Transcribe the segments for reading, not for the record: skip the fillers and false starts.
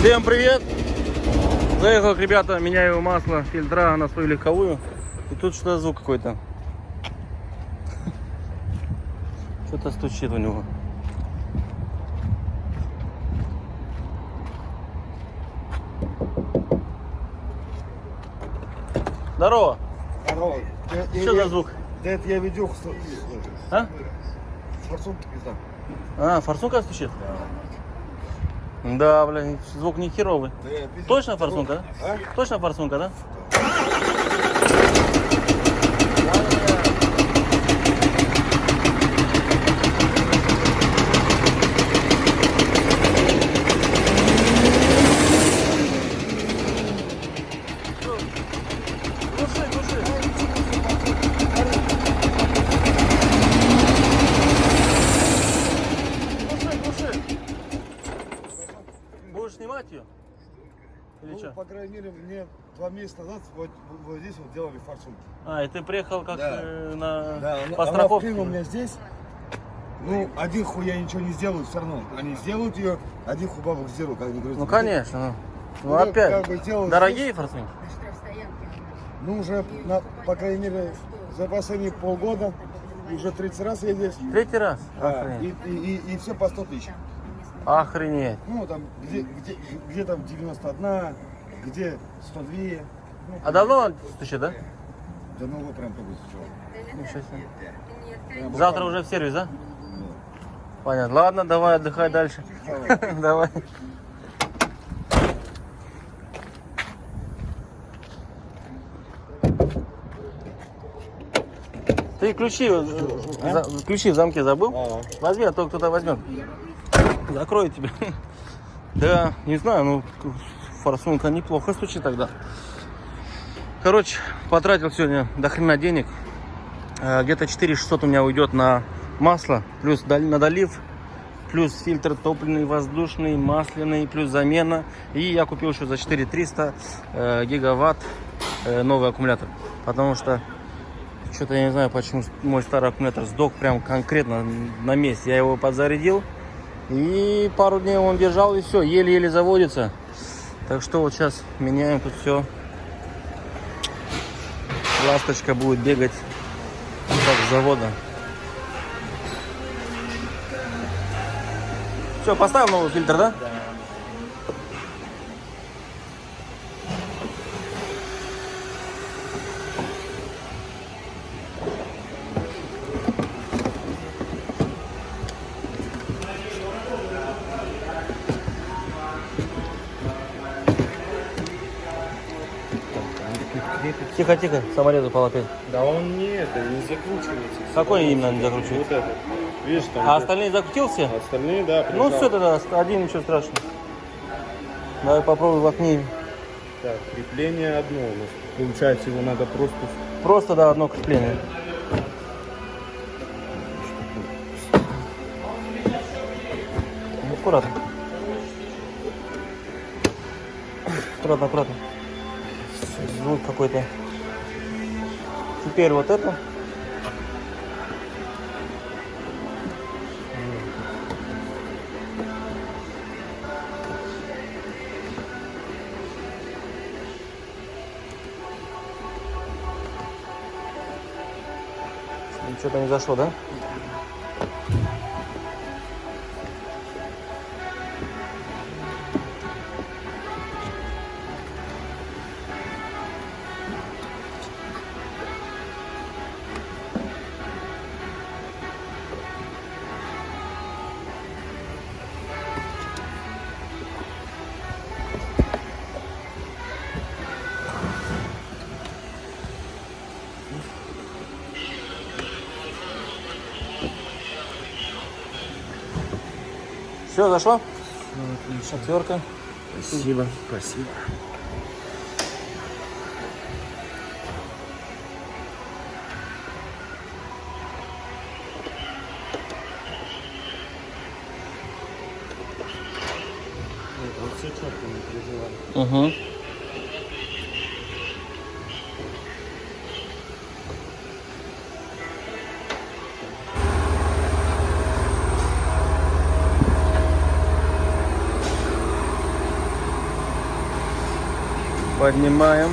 Всем привет! Заехал, ребята, меняю масло фильтра на свою легковую. И тут что-то звук какой-то. Что-то стучит у него. Здорово! Здорово. Что за звук? Да это я видюху. А? Форсунки пизда. А, форсунка стучит? Да, блин, звук не херовый. Да я пиздец. Точно форсунка, да? А? Точно форсунка, да? Будешь снимать ее? Или Ну, что? по крайней мере, мне 2 месяца назад вот здесь вот делали форсунки. А, и ты приехал как Да. на Да, по она страховке? вклинила у меня здесь. Ну, один хуй я ничего не сделаю, все равно. Они сделают ее, один хуй бабок сделаю, как они говорят. Ну конечно. Ну Ну, опять. как бы делал Дорогие здесь. форсунки? Ну, уже, по крайней мере, за последние полгода уже 30 раз я здесь. Третий раз? Да, Охренеть. и все по 100 тысяч. Охренеть. Ну, там, где там 91, где 102. Ну, А давно стучит, да? да ну вы прям только сейчас. Ничего себе. Прям Завтра буквально. уже в сервис, да? Да. Понятно. Ладно, давай отдыхай дальше. Давай. Давай. Ты ключи, ключи в замке забыл? Ага. Возьми, а то кто-то возьмет. Закрою тебе. Да, не знаю, ну форсунка неплохо стучит тогда. Короче, потратил сегодня до хрена денег. Где-то 4600 у меня уйдет на масло, плюс на долив, плюс фильтр топливный, воздушный, масляный, плюс замена. И я купил еще за 4300 гигаватт новый аккумулятор. Потому что что-то я не знаю, почему мой старый аккумулятор сдох прям конкретно на месте. Я его подзарядил. И пару дней он держал, и все, еле-еле заводится. Так что вот сейчас меняем тут все. Ласточка будет бегать как с завода. Все, поставил новый фильтр, да? Да. Тихо, тихо, саморезу полопеть. Да он не закручивается. Какой именно не закручивается? Вот этот. Видишь, там. А остальные закрутил все? Остальные, да, Ну прижал. все тогда, один, ничего страшного. Давай попробуй воткни. Так, крепление одно у нас. Получается, его надо просто... Просто, да, одно крепление. Аккуратно. Аккуратно, аккуратно. Звук какой-то. Теперь вот это. Что-то не зашло, да? Все, зашло? Четверка. Спасибо, спасибо. Вот все четко, не переживай. Угу. Поднимаем.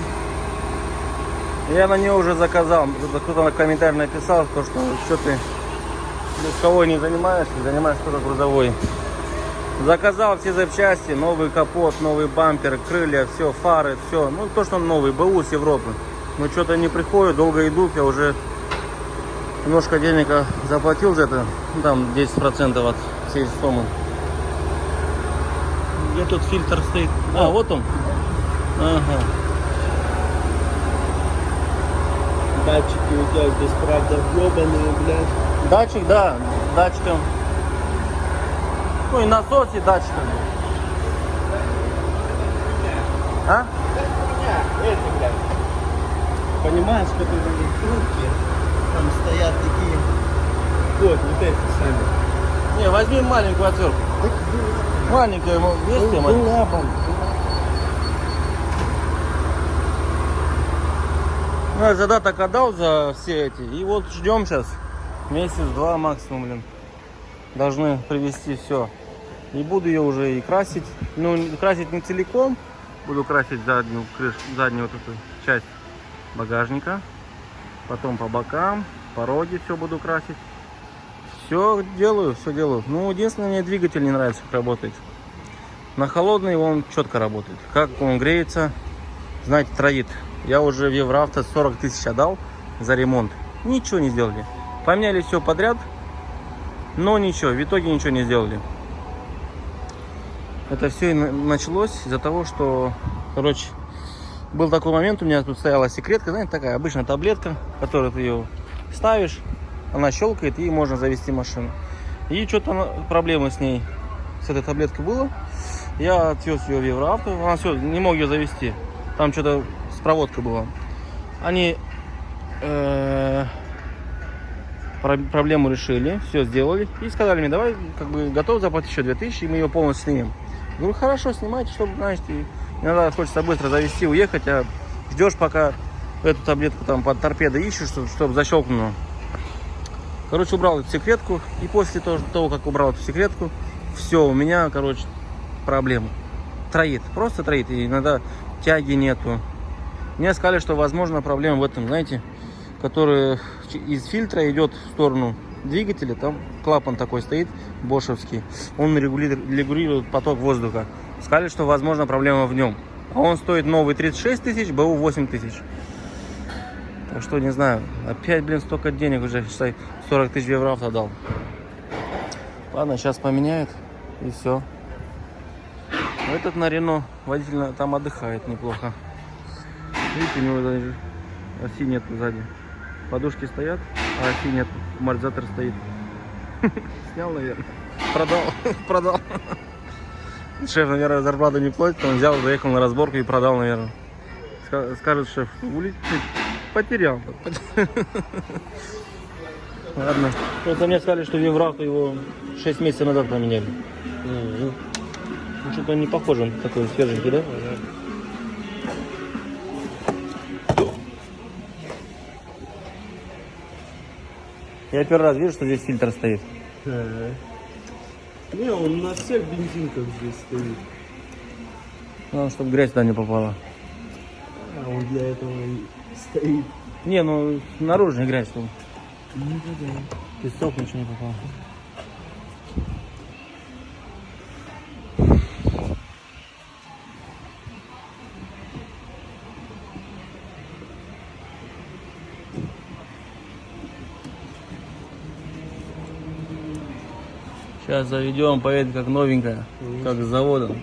Я на нее уже заказал. Кто-то на комментарий написал, что ты легковой не занимаешься, занимаешься только грузовой. Заказал все запчасти, новый капот, новый бампер, крылья, все, фары, все. Ну, то, что новый, БУ с Европы. Но что-то не приходит, долго идут, я уже немножко денег заплатил за это. Ну, там 10% от всей суммы. Где тут фильтр стоит? А, вот он. Ага. Датчики у тебя здесь, правда, въебаные, блядь. Датчик, да, датчиком. Ну и насос, и датчиком. А? Эти, блядь. Понимаешь, которые трубки, там стоят такие. Вот эти сами. Не, возьми маленькую отвертку. Маленькая ему есть тема? Ну, я задаток отдал за все эти. И вот ждем сейчас. Месяц-два максимум, блин. Должны привезти все. И буду ее уже и красить. Ну, красить не целиком. Буду красить заднюю крышу, заднюю вот эту часть багажника. Потом по бокам, пороги все буду красить. Все делаю, все делаю. Ну, единственное, мне двигатель не нравится, как работает. На холодный он четко работает. Как он греется, знаете, троит. Я уже в Евроавто 40 тысяч отдал за ремонт. Ничего не сделали. Поменяли все подряд, но ничего, в итоге ничего не сделали. Это все началось из-за того, что, короче, был такой момент, у меня тут стояла секретка, знаете, такая обычная таблетка, которую ты ее ставишь, она щелкает и можно завести машину. И что-то проблемы с ней, с этой таблеткой было. Я отвез ее в Евроавто, она все, не мог ее завести. Там что-то с проводкой было. Они проблему решили, все сделали и сказали мне, давай, как бы, готов заплатить еще 2000, и мы ее полностью снимем. Я говорю, хорошо, снимайте, чтобы, знаете, иногда хочется быстро завести, уехать, а ждешь, пока эту таблетку там под торпедой ищешь, чтобы защелкнуло. Короче, убрал эту секретку, и после того, как убрал эту секретку, все, у меня, короче, проблема. Троит, просто троит, и иногда тяги нету. Мне сказали, что, возможно, проблема в этом, знаете, который из фильтра идет в сторону двигателя, там клапан такой стоит, бошевский, он регулирует поток воздуха. Сказали, что, возможно, проблема в нем. А он стоит новый 36 тысяч, БУ 8 тысяч. Так что, не знаю, опять, блин, столько денег уже, считай, 40 тысяч в Евроавто дал. Ладно, сейчас поменяют, и все. Этот на Рено водитель там отдыхает неплохо. Видите, у него даже оси нет сзади. Подушки стоят, а оси нет. Амортизатор стоит. Снял, наверное. Продал. Шеф, наверное, зарплату не платит. Он взял, заехал на разборку и продал, наверное. Скажет шеф, улетит. Потерял. Ладно. Просто мне сказали, что в Евроавто его 6 месяцев назад поменяли. Ну, что-то не похоже, он такой свеженький, да? Я первый раз вижу, что здесь фильтр стоит. Не, он на всех бензинках здесь стоит. Надо, чтобы грязь туда не попала. А он для этого и стоит. Не, ну наружная грязь, чтобы песок, ничего не попало. Сейчас заведем, поедет как новенькая, как с заводом.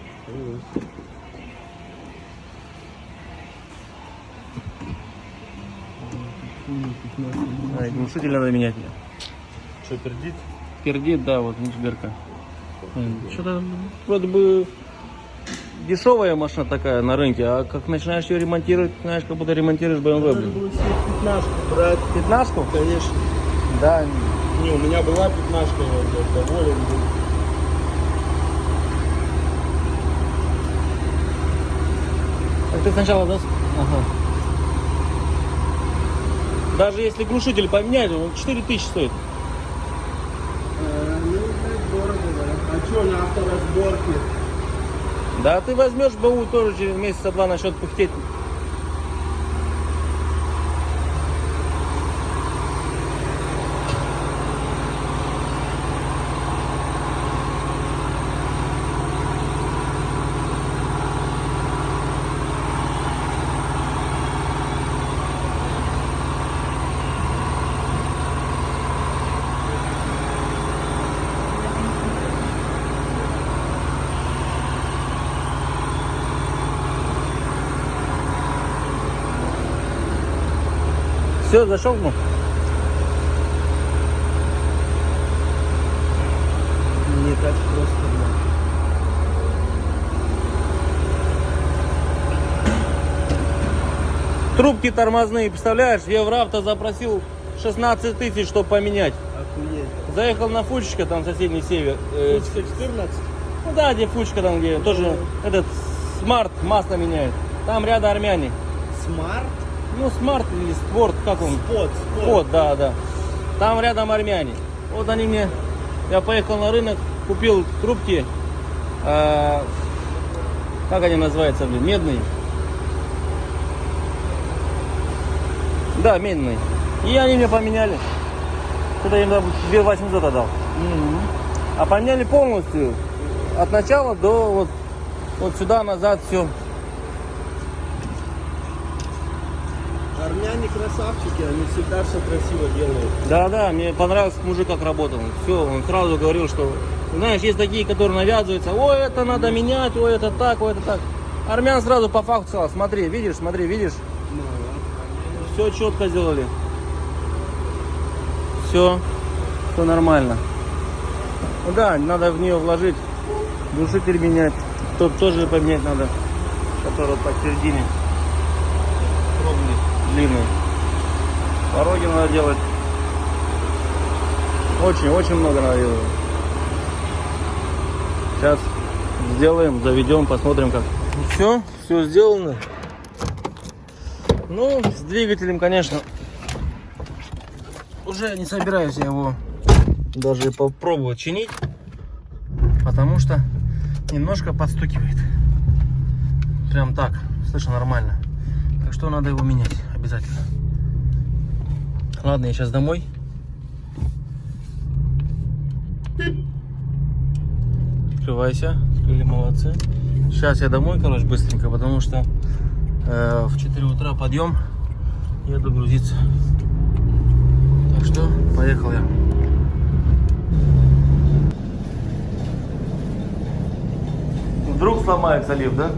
А, глушитель надо менять мне. Что, пердит? Пердит, да, вот видишь, дырка. Что-то вроде бы дешевая машина такая на рынке, а как начинаешь ее ремонтировать, знаешь, как будто ремонтируешь BMW. Надо было себе пятнашку брать. Пятнашку? Конечно. Да. Не, у меня была пятнашка, я доволен был. Так ты сначала, да? Ага. Даже если глушитель поменять, он 4000 стоит. Ну, блядь, дорого, да. А что, на авторазборке? Да ты возьмешь БУ тоже через месяца два начнет пыхтеть. Все, защелкнул? Не так просто, блядь. Трубки тормозные, представляешь? Евроавто запросил 16 тысяч, чтобы поменять. Охуеть. Заехал на Фучка, там соседний север. Фучка 14? Ну да, где Фучка, там где тоже этот Смарт масло меняет. Там рядом армяне. Смарт? Ну, Смарт или Спорт, как он? Спот. Да, да. Там рядом армяне. Вот они мне... Я поехал на рынок, купил трубки. Как они называются, блин? Медные. Да, медные. И они мне поменяли. Что-то я им 2800 отдал. А поменяли полностью. От начала до вот сюда, назад, все. Армяне красавчики, они всегда все красиво делают. Да, мне понравился мужик, как работал. Все, он сразу говорил, что, знаешь, есть такие, которые навязываются, ой, это надо менять, ой, это так, ой, это так. Армян сразу по факту сказал, смотри, видишь, все четко сделали. Все нормально. Ну да, надо в нее вложить, глушитель менять, тот тоже поменять надо, который вот посередине. Длинный. Пороги надо делать. Очень много надо делать. Сейчас сделаем, заведем, посмотрим как. Все сделано. Ну, с двигателем, конечно, уже не собираюсь я его даже попробовать чинить, потому что немножко подстукивает. Прям так, слышно, нормально. Так что надо его менять обязательно. Ладно, я сейчас домой. Открывайся. Открыли, молодцы. Сейчас я домой, короче, быстренько, потому что в 4 утра подъем. Еду грузиться. Так что, поехал я. Вдруг сломается лифт, да?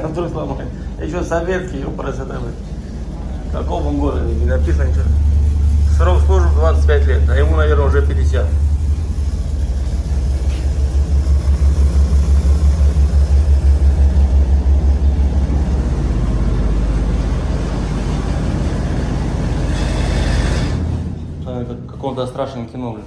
Вдруг сломает. Еще советский, ёпрст. В каком он городе? Не написано ничего. Срок службы 25 лет, а ему, наверное, уже 50. Как в каком-то страшном кино, блин.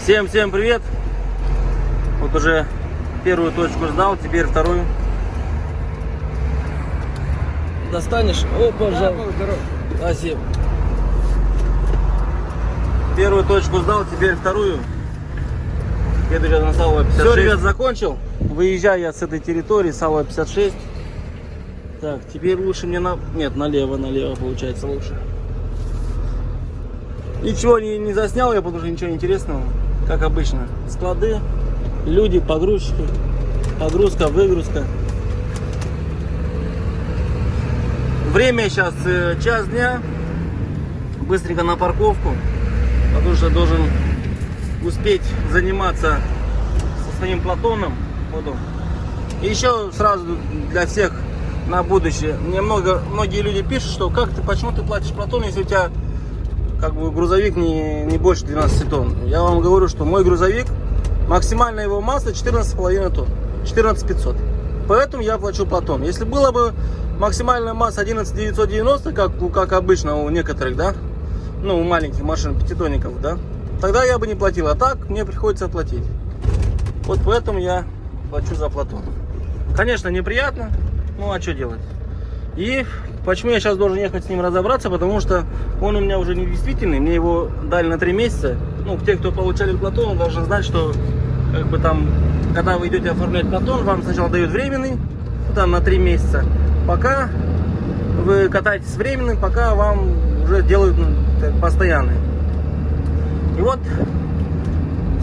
Всем привет! Вот уже первую точку сдал, теперь вторую. Достанешь? О, пожалуйста. Спасибо. Первую точку сдал, теперь вторую. Еду сейчас на Сало 56. Все, ребят, закончил. Выезжаю я с этой территории, Сало 56. Так, теперь лучше мне Нет, налево получается лучше. Ничего не заснял я, потому что ничего интересного. Как обычно. Склады, люди, погрузчики, погрузка, выгрузка. Время сейчас час дня. Быстренько на парковку, потому что должен успеть заниматься со своим Платоном. Вот он. И еще сразу для всех на будущее. Мне многие люди пишут, что почему ты платишь Платон, если у тебя как бы грузовик не больше 12 тонн. Я вам говорю, что мой грузовик, максимальная его масса 14,5 тонн. 14 500. Поэтому я плачу Платон. Если было бы максимальная масса 11 990, как обычно у некоторых, да, ну, у маленьких машин, пятитонников, да, тогда я бы не платил. А так мне приходится платить. Вот поэтому я плачу за Платон. Конечно, неприятно, ну а что делать? И почему я сейчас должен ехать с ним разобраться? Потому что он у меня уже не действительный. Мне его дали на 3 месяца. Ну, те, кто получали Платон, должны знать, что как бы там, когда вы идете оформлять Платон, вам сначала дают временный, ну, там на 3 месяца. Пока вы катаетесь временным, пока вам уже делают постоянный. И вот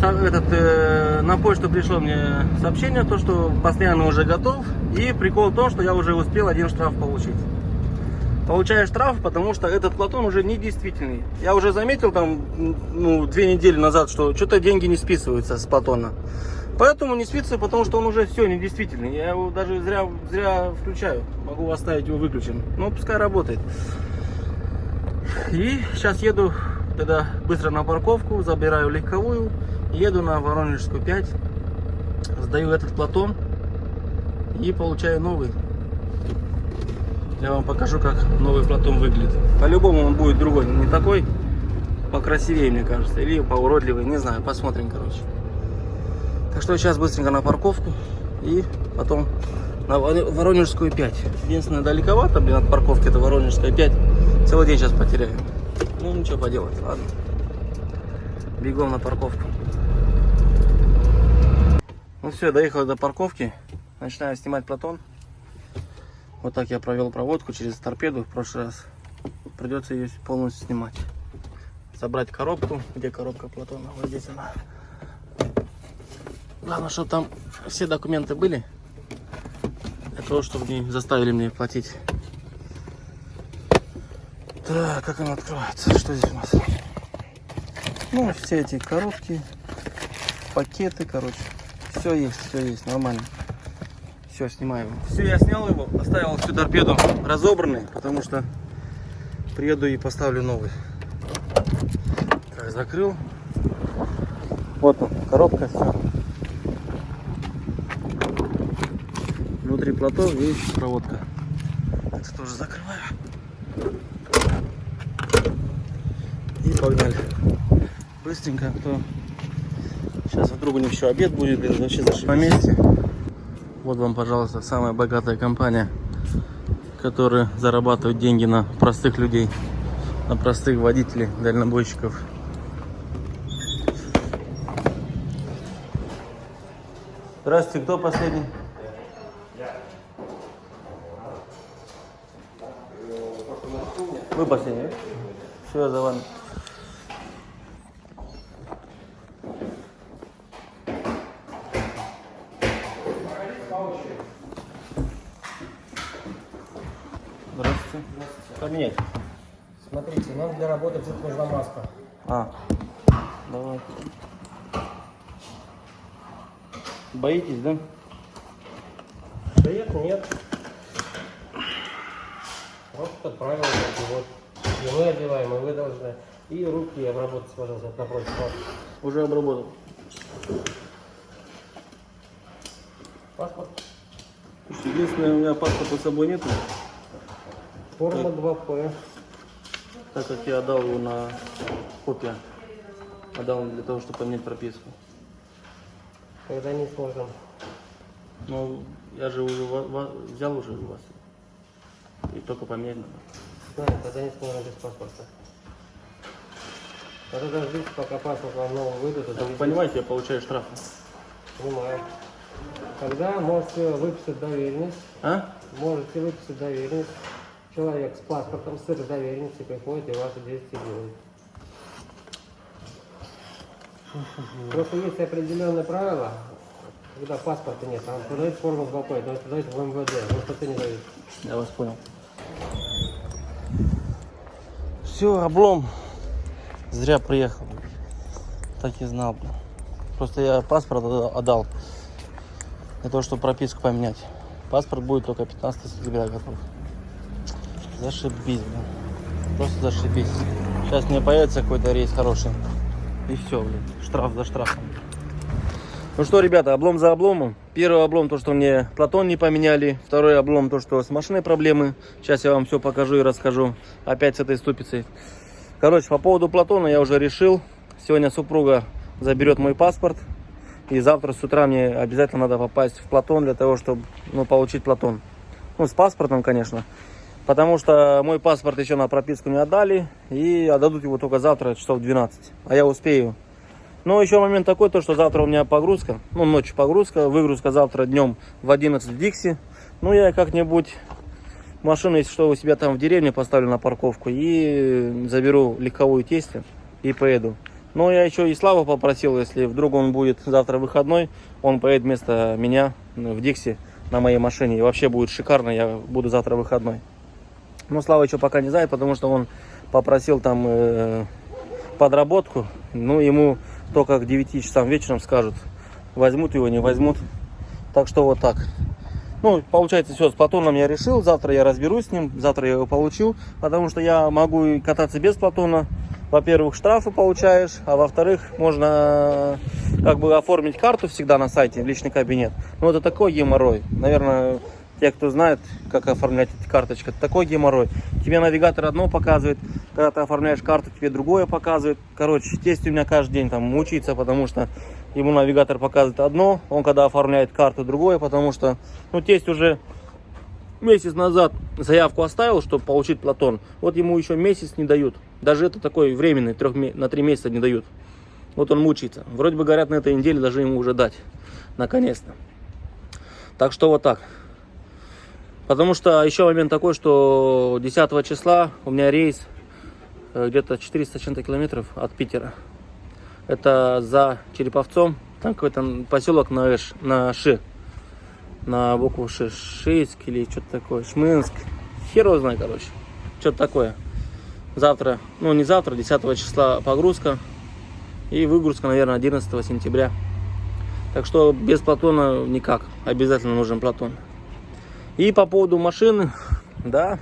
На почту пришло мне сообщение, то, что постоянно уже готов. И прикол в том, что я уже успел один штраф получить. Получаю штраф, потому что этот Платон уже недействительный. Я уже заметил там, 2 недели назад, что что-то деньги не списываются с Платона. Поэтому не списывается, потому что он уже все недействительный. Я его даже зря включаю. Могу оставить его выключен. Но пускай работает. И сейчас еду тогда быстро на парковку, забираю легковую, еду на Воронежскую 5, сдаю этот Платон и получаю новый. Я вам покажу, как новый Платон выглядит. По-любому он будет другой, не такой, покрасивее, мне кажется, или поуродливый, не знаю, посмотрим, короче. Так что сейчас быстренько на парковку и потом на Воронежскую 5. Единственное, далековато, от парковки до Воронежская 5. Целый день сейчас потеряю. Ну, ничего поделать, ладно. Бегом на парковку. Ну все, доехал до парковки. Начинаю снимать Платон. Вот так я провел проводку через торпеду в прошлый раз. Придется ее полностью снимать. Собрать коробку. Где коробка Платона? Вот здесь она. Главное, чтобы там все документы были. Для того, чтобы не заставили меня платить. Так, как она открывается? Что здесь у нас? Ну, все эти коробки, пакеты, короче. Все есть, нормально. Все, снимаю. Все, я снял его, оставил всю торпеду разобранной, потому что приеду и поставлю новый. Так, закрыл. Вот он, коробка, все. Внутри Платон и проводка. Это тоже закрываю. И погнали. Быстренько, кто сейчас вдруг у них еще обед будет, блин, вообще зашибись. На месте. Вот вам, пожалуйста, самая богатая компания, которая зарабатывает деньги на простых людей, на простых водителей, дальнобойщиков. Здравствуйте, кто последний? Вы последний? Все, я за вами. Здравствуйте. Поменять. Смотрите, нам для работы тут нужна маска. Давайте. Боитесь, да? Да нет. Просто правило, вот. И мы одеваем, и вы должны. И руки обработать, пожалуйста, напротив вас. Уже обработал. Паспорт. Единственное, у меня паспорта с собой нету, Форма 2П. так как я отдал его на копию. Отдал для того, чтобы поменять прописку. Когда не сможем. Ну, я же уже взял уже у вас. И только поменять надо. Знаю, тогда не сможем без паспорта. Тогда дождитесь, пока паспорт вам новый выйдет. Вы понимаете, я получаю штраф. Понимаю. Тогда можете выписать доверенность. Можете выписать доверенность. Человек с паспортом, с этой доверенностью приходит и ваши действия делает. Просто есть определенные правила, когда паспорта нет. Там подают форму 2П, то есть подают в МВД. Вы не даете. Я вас понял. Все, облом. Зря приехал. Так и знал. Просто я паспорт отдал для того, чтобы прописку поменять. Паспорт будет только 15 сентября готов. Зашибись, блин. Просто зашибись. Сейчас мне появится какой-то рейс хороший. И все, блин. Штраф за штрафом. Ну что, ребята, облом за обломом. Первый облом, то, что мне Платон не поменяли. Второй облом, то, что с машиной проблемы. Сейчас я вам все покажу и расскажу. Опять с этой ступицей. Короче, по поводу Платона я уже решил. Сегодня супруга заберет мой паспорт. И завтра с утра мне обязательно надо попасть в Платон для того, чтобы получить Платон. Ну, с паспортом, конечно. Потому что мой паспорт еще на прописку не отдали. И отдадут его только завтра часов 12. А я успею. Но еще момент такой, то что завтра у меня погрузка. Ну, ночью погрузка. Выгрузка завтра днем в 11 в Дикси. Ну, я как-нибудь машину, если что, у себя там в деревне поставлю на парковку. И заберу легковую тестю и поеду. Но я еще и Славу попросил, если вдруг он будет завтра выходной, он поедет вместо меня в Дикси на моей машине. И вообще будет шикарно, я буду завтра выходной. Но Слава еще пока не знает, потому что он попросил там подработку. Ну, ему только к 9 часам вечером скажут, возьмут его, не возьмут. Так что вот так. Ну, получается, все, с Платоном я решил. Завтра я разберусь с ним, завтра я его получу. Потому что я могу и кататься без Платона. Во-первых, штрафы получаешь, а во-вторых, можно как бы оформить карту всегда на сайте, в личный кабинет. Но это такой геморрой. Наверное, те, кто знает, как оформлять эти карточки, это такой геморрой. Тебе навигатор одно показывает, когда ты оформляешь карту, тебе другое показывает. Короче, тесть у меня каждый день там мучается, потому что ему навигатор показывает одно, он когда оформляет карту другое, потому что, ну, тесть уже месяц назад заявку оставил, чтобы получить Платон. Вот ему еще месяц не дают. Даже это такой временный, на 3 месяца не дают. Вот он мучается. Вроде бы говорят, на этой неделе даже ему уже дать. Наконец-то. Так что вот так. Потому что еще момент такой, что 10 числа у меня рейс где-то 400 чем-то километров от Питера. Это за Череповцом. Там какой-то поселок на Ши. На букву Ш. Шийск или что-то такое. Шмынск. Хер его знает, короче. Что-то такое. Завтра, ну не завтра, 10 числа погрузка. И выгрузка, наверное, 11 сентября. Так что без Платона никак. Обязательно нужен Платон. И по поводу машины, да.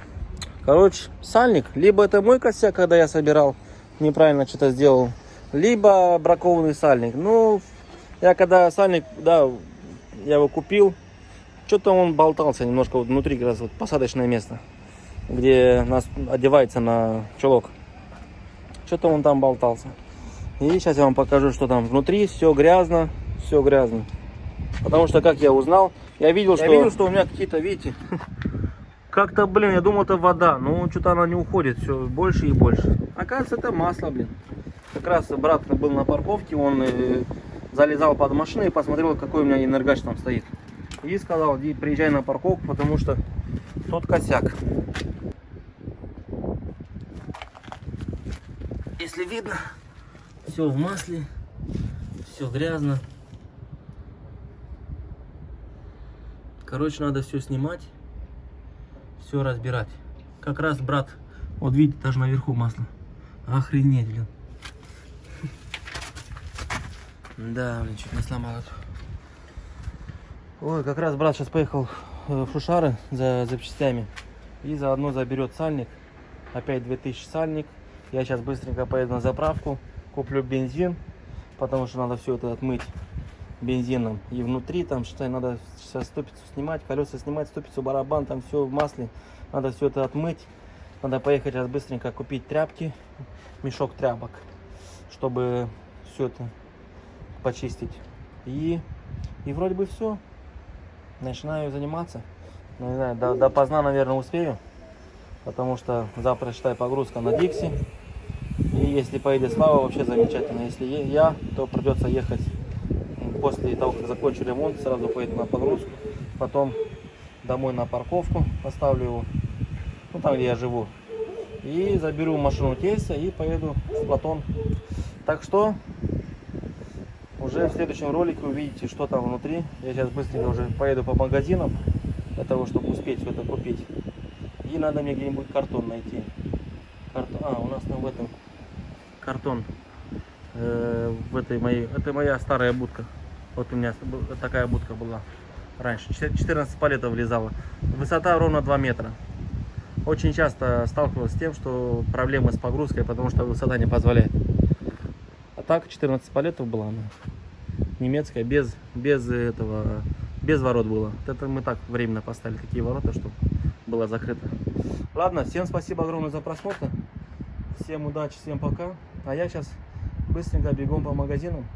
Короче, сальник. Либо это мой косяк, когда я собирал, неправильно что-то сделал. Либо бракованный сальник. Ну, я когда сальник, да, я его купил. Что-то он болтался немножко вот внутри, как раз вот посадочное место, где нас одевается на чулок. Что-то он там болтался. И сейчас я вам покажу, что там внутри. Все грязно, все грязно. Потому что, как я узнал, я видел, что у меня какие-то, видите, как-то, блин, я думал, это вода. Но что-то она не уходит, все больше и больше. Оказывается, это масло, блин. Как раз брат был на парковке, он залезал под машину и посмотрел, какой у меня энергач там стоит. И сказал, иди, приезжай на парковку, потому что тут косяк. Если видно, все в масле, все грязно. Короче, надо все снимать, все разбирать. Как раз брат, вот видите, даже наверху масло. Охренеть, блин. Да, блин, чуть не сломал. Ой, как раз брат сейчас поехал в Шушары за запчастями. И заодно заберет сальник. Опять 2000 сальник. Я сейчас быстренько поеду на заправку. Куплю бензин. Потому что надо все это отмыть бензином. И внутри там, считай, надо сейчас ступицу снимать, колеса снимать, ступицу, барабан, там все в масле. Надо все это отмыть. Надо поехать сейчас быстренько купить тряпки. Мешок тряпок. Чтобы все это почистить. И вроде бы все. Начинаю заниматься. Ну, не знаю, допоздна, наверное, успею. Потому что завтра, считай, погрузка на Дикси. И если поедет Слава, вообще замечательно. Если я, то придется ехать после того, как закончу ремонт, сразу поеду на погрузку. Потом домой на парковку, поставлю его, ну там, где я живу. И заберу машину тестя и поеду в Платон. Так что уже в следующем ролике увидите, что там внутри. Я сейчас быстренько уже поеду по магазинам, для того, чтобы успеть все это купить. И надо мне где-нибудь картон найти. У нас там в этом картон. В этой моей. Это моя старая будка. Вот у меня такая будка была раньше. 14 палетов влезала. Высота ровно 2 метра. Очень часто сталкивался с тем, что проблемы с погрузкой, потому что высота не позволяет. А так 14 палетов была она. Немецкая, без ворот было. Это мы так временно поставили такие ворота, чтобы было закрыто. Ладно, всем спасибо огромное за просмотр. Всем удачи, всем пока. А я сейчас быстренько бегом по магазинам.